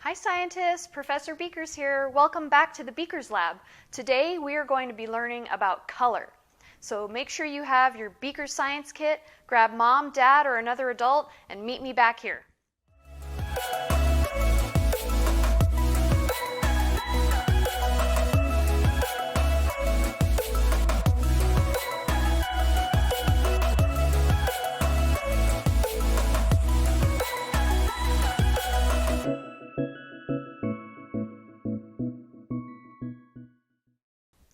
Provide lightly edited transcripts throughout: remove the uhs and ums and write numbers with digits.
Hi scientists, Professor Beakerz here. Welcome back to the Beakerz Lab. Today we are going to be learning about color. So make sure you have your Beakerz Science Kit, grab mom, dad, or another adult, and meet me back here.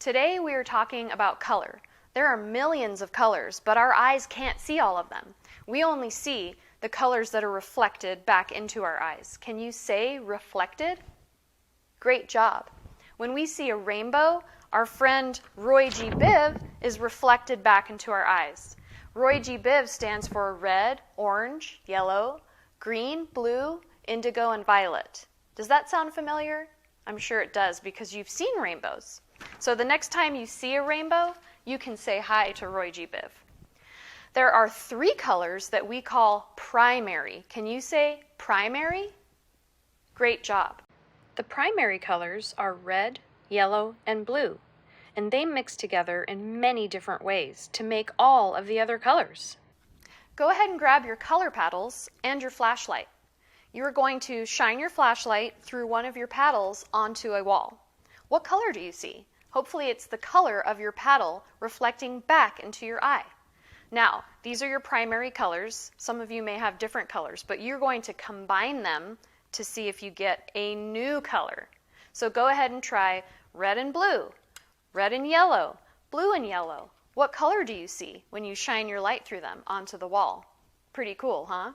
Today we are talking about color. There are millions of colors, but our eyes can't see all of them. We only see the colors that are reflected back into our eyes. Can you say reflected? Great job. When we see a rainbow, our friend ROYGBIV is reflected back into our eyes. ROYGBIV stands for red, orange, yellow, green, blue, indigo, and violet. Does that sound familiar? I'm sure it does because you've seen rainbows. So the next time you see a rainbow, you can say hi to ROYGBIV. There are three colors that we call primary. Can you say primary? Great job. The primary colors are red, yellow, and blue, and they mix together in many different ways to make all of the other colors. Go ahead and grab your color paddles and your flashlight. You are going to shine your flashlight through one of your paddles onto a wall. What color do you see? Hopefully it's the color of your paddle reflecting back into your eye. Now, these are your primary colors. Some of you may have different colors, but you're going to combine them to see if you get a new color. So go ahead and try red and blue, red and yellow, blue and yellow. What color do you see when you shine your light through them onto the wall? Pretty cool, huh?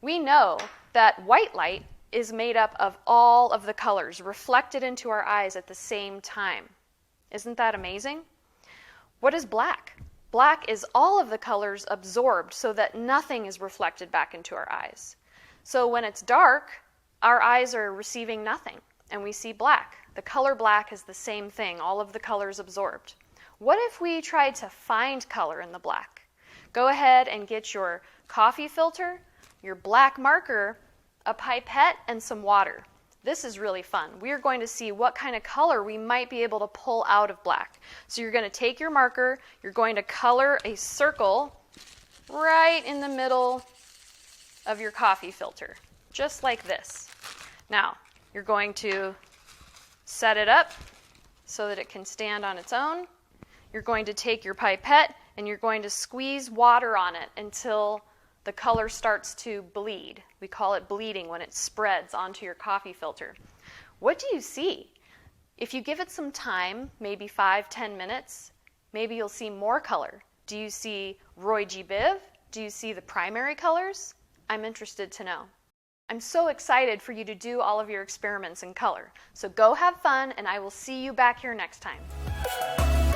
We know that white light is made up of all of the colors reflected into our eyes at the same time. Isn't that amazing? What is black? Black is all of the colors absorbed so that nothing is reflected back into our eyes. So when it's dark, our eyes are receiving nothing and we see black. The color black is the same thing, all of the colors absorbed. What if we tried to find color in the black? Go ahead and get your coffee filter, your black marker, a pipette, and some water. This is really fun. We are going to see what kind of color we might be able to pull out of black. So you're going to take your marker, you're going to color a circle right in the middle of your coffee filter, just like this. Now, you're going to set it up so that it can stand on its own. You're going to take your pipette and you're going to squeeze water on it until the color starts to bleed. We call it bleeding when it spreads onto your coffee filter. What do you see? If you give it some time, maybe 5-10 minutes, maybe you'll see more color. Do you see ROYGBIV? Do you see the primary colors? I'm interested to know. I'm so excited for you to do all of your experiments in color. So go have fun, and I will see you back here next time.